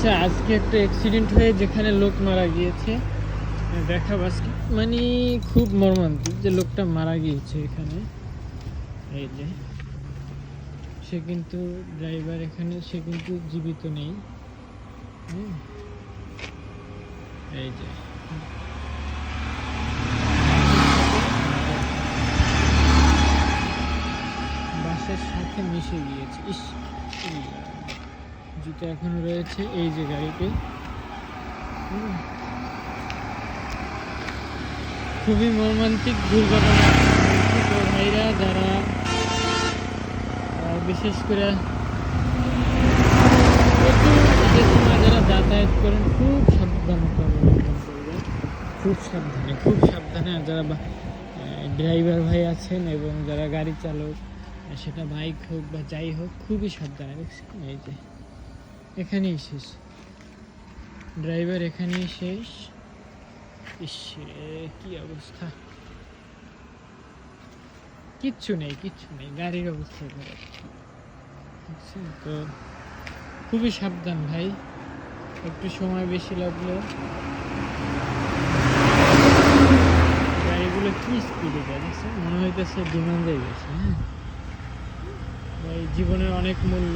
আচ্ছা, আজকে একটা অ্যাক্সিডেন্ট হয়ে যেখানে লোক মারা গিয়েছে দেখাবো আজকে, মানে খুব মর্মান্তিক যে লোকটা মারা গিয়েছে এখানে। এই যে সে কিন্তু ড্রাইভার, এখানে সে কিন্তু জীবিত নেই। হুম, এই যে বাসের সাথে মিশে গিয়েছে। ইস, জুতো এখনো রয়েছে এই যে গাড়িতে। হুম, খুবই মর্মান্তিক দুর্ঘটনা। তো ভাইরা যারা বিশেষ করে যে সময় যারা যাতায়াত করেন খুব সাবধানতা অবলম্বন করবেন, খুব সাবধানে, খুব সাবধানে। আর যারা ড্রাইভার ভাই আছেন এবং যারা গাড়ি চালক, সেটা বাইক হোক বা যাই হোক, খুবই সাবধানে। দেখছেন এই যে এখানেই শেষ, ড্রাইভার এখানেই শেষ। ইস রে, কি অবস্থা! কিচ্ছু নেই, কিচ্ছু নেই, গাড়ির অবস্থা খারাপ। বুঝছেন তো, খুবই সাবধান ভাই। একটু সময় বেশি লাগলো। গাড়িগুলো কি স্পিডে যায় দেখছেন, মনে হইতেছে বিমান দিয়ে গেছে। হ্যাঁ ভাই, জীবনের অনেক মূল্য।